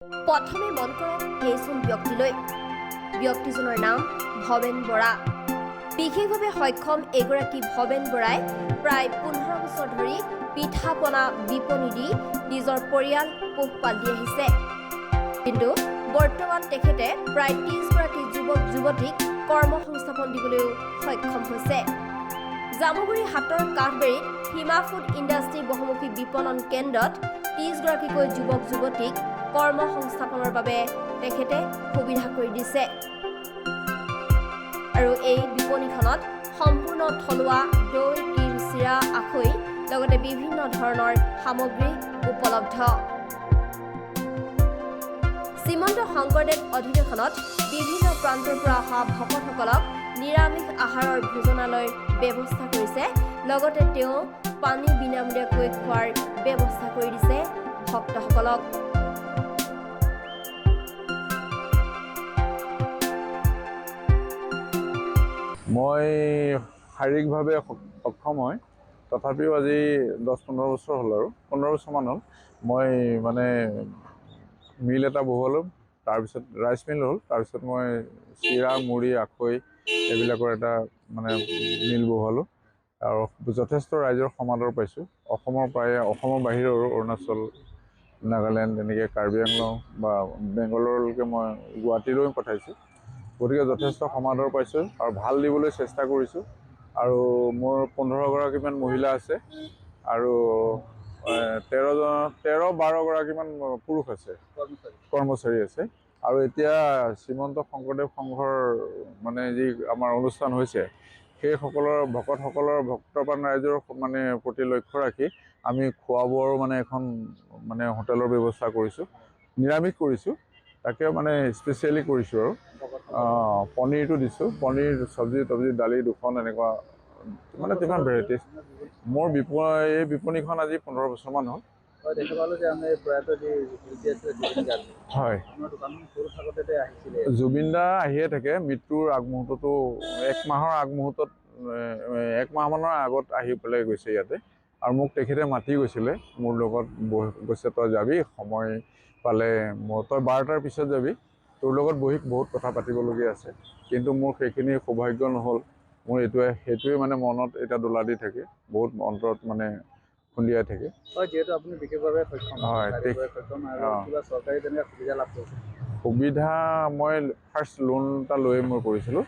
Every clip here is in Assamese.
প্ৰথমে মন কৰক এইজন ব্যক্তিলৈ। ব্যক্তিজনৰ নাম ভৱেন বৰা। বিশেষভাৱে সক্ষম এগৰাকী ভৱেন বৰাই প্ৰায় 15 বছৰ ধৰি পিঠা পনা বিপণী দি নিজৰ পৰিয়াল পোহপাল দি আহিছে। কিন্তু বৰ্তমান তেখেতে প্ৰায় 30 গৰাকী যুৱক যুৱতীক কৰ্মসংস্থাপন দিবলৈও সক্ষম হৈছে। জামুগুৰি হাটৰ কাঠবেৰীত হিমা ফুড ইণ্ডাষ্ট্ৰী বহুমুখী বিপণন কেন্দ্ৰত 30 গৰাকীকৈ যুৱক যুৱতীক কৰ্মসংস্থাপনৰ বাবে তেখেতে সুবিধা কৰি দিছে। আৰু এই বিপণীখনত সম্পূৰ্ণ থলুৱা দৈ, ক্ৰীম, চিৰা, আখৈ লগতে বিভিন্ন ধৰণৰ সামগ্ৰী উপলব্ধ। শ্ৰীমন্ত শংকৰদেৱ অধিৱেশনত বিভিন্ন প্ৰান্তৰ পৰা অহা ভকতসকলক নিৰামিষ আহাৰৰ ভোজনালয়ৰ ব্যৱস্থা কৰিছে। লগতে তেওঁ পানী বিনামূলীয়াকৈ খোৱাৰ ব্যৱস্থা কৰি দিছে ভক্তসকলক। মই শাৰীৰিকভাৱে সক্ষম হয়, তথাপিও আজি 10-15 বছৰ হ'ল আৰু 15 বছৰমান হ'ল মই মানে মিল এটা বহুৱালোঁ। তাৰপিছত ৰাইচ মিল হ'ল। তাৰপিছত মই চিৰা, মুড়ি, আখৈ এইবিলাকৰ এটা মানে মিল বহুৱালোঁ আৰু যথেষ্ট ৰাইজৰ সমাদৰ পাইছোঁ। অসমৰ বাহিৰৰো অৰুণাচল, নাগালেণ্ড, এনেকৈ কাৰ্বি আংলং বা বেংগলৰলৈকে মই গুৱাহাটীলৈও পঠাইছোঁ। গতিকে যথেষ্ট সমাদৰ পাইছোঁ আৰু ভাল দিবলৈ চেষ্টা কৰিছোঁ। আৰু মোৰ 15 গৰাকীমান মহিলা আছে আৰু 13-12 গৰাকীমান পুৰুষ আছে, কৰ্মচাৰী আছে। আৰু এতিয়া শ্ৰীমন্ত শংকৰদেৱ সংঘৰ মানে যি আমাৰ অনুষ্ঠান হৈছে, সেইসকলৰ ভকতসকলৰ ভক্তপ্ৰাণ ৰাইজৰ মানে প্ৰতি লক্ষ্য ৰাখি আমি খোৱা বোৱাৰো মানে এখন মানে হোটেলৰ ব্যৱস্থা কৰিছোঁ। নিৰামিষ কৰিছোঁ, তাকে মানে স্পেচিয়েলি কৰিছোঁ আৰু পনীৰটো দিছোঁ। পনীৰ, চব্জি তব্জি, দালি দুখন, এনেকুৱা মানে কিমান ভেৰাইটিজ। মোৰ এই বিপণীখন আজি 15 বছৰমান হ'ল। হয়, জুবিন দা আহিয়ে থাকে। মৃত্যুৰ আগমুহূৰ্ততো 1 মাহৰ আগমুহূৰ্তত 1 মাহমানৰ আগত আহি পেলাই গৈছে ইয়াতে। আৰু মোক তেখেতে মাতি গৈছিলে, মোৰ লগত গৈছে, তই যাবি সময় পালে, তই 12টাৰ পিছত যাবি, তোৰ লগত বহি বহুত কথা পাতিবলগীয়া আছে। কিন্তু মোৰ সেইখিনি সৌভাগ্য নহ'ল। মোৰ সেইটোৱে মানে মনত এতিয়া দোলা দি থাকে, বহুত অন্তৰত মানে খুন্দিয়াই থাকে। যিহেতু আপুনি বিশেষভাৱে সক্ষম, চৰকাৰী তেনেকৈ সুবিধা লাভ কৰিছে? সুবিধা মই ফাৰ্ষ্ট লোন এটা লৈ মই কৰিছিলোঁ।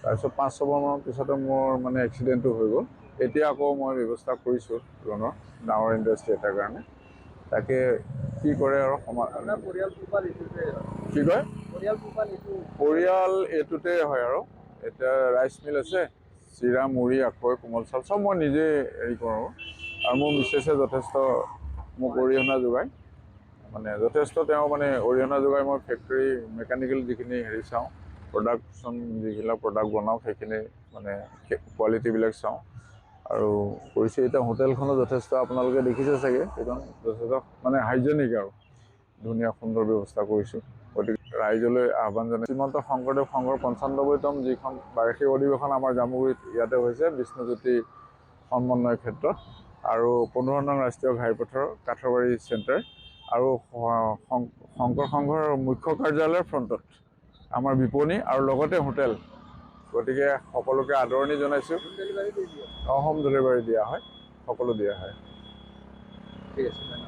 তাৰপিছত 5-6 মাহৰ পিছতে মোৰ মানে এক্সিডেণ্টটো হৈ গ'ল। এতিয়া আকৌ মই ব্যৱস্থা কৰিছোঁ লোনৰ, ডাঙৰ ইণ্ডাষ্ট্ৰী এটাৰ কাৰণে। তাকে কি কৰে আৰু কি কয় পৰিয়াল এইটোতে হয় আৰু। এতিয়া ৰাইচ মিল আছে, চিৰা, মুড়ি, আখৈ, কোমল চাউল চব মই নিজে হেৰি কৰোঁ। আৰু মোৰ মিছেছে যথেষ্ট মোক অৰিহণা যোগায়, মানে যথেষ্ট তেওঁ মানে অৰিহণা যোগায়। মই ফেক্টৰী মেকানিকেল যিখিনি হেৰি চাওঁ, প্ৰডাকশ্যন যিবিলাক প্ৰডাক্ট বনাওঁ সেইখিনি মানে কোৱালিটিবিলাক চাওঁ আৰু কৰিছে। এতিয়া হোটেলখনো যথেষ্ট আপোনালোকে দেখিছে চাগে, সেইখন যথেষ্ট মানে হাইজেনিক আৰু ধুনীয়া সুন্দৰ ব্যৱস্থা কৰিছোঁ। গতিকে ৰাইজলৈ আহ্বান জনাই, শ্ৰীমন্ত শংকৰদেৱ সংঘৰ 95তম যিখন বাৰ্ষিক অধিৱেশন আমাৰ জামুগুৰিত ইয়াতে হৈছে, বিষ্ণুজ্যোতি সমন্বয় ক্ষেত্ৰত আৰু 15 নং ৰাষ্ট্ৰীয় ঘাইপথৰ কাঠৰবাৰী চেণ্টাৰ আৰু শংকৰ সংঘৰ মুখ্য কাৰ্যালয়ৰ ফ্ৰণ্টত আমাৰ বিপণী আৰু লগতে হোটেল। গতিকে সকলোকে আদৰণি জনাইছোঁ। হোম ডেলিভাৰী দিয়া হয়, সকলো দিয়া হয়। ঠিক আছে।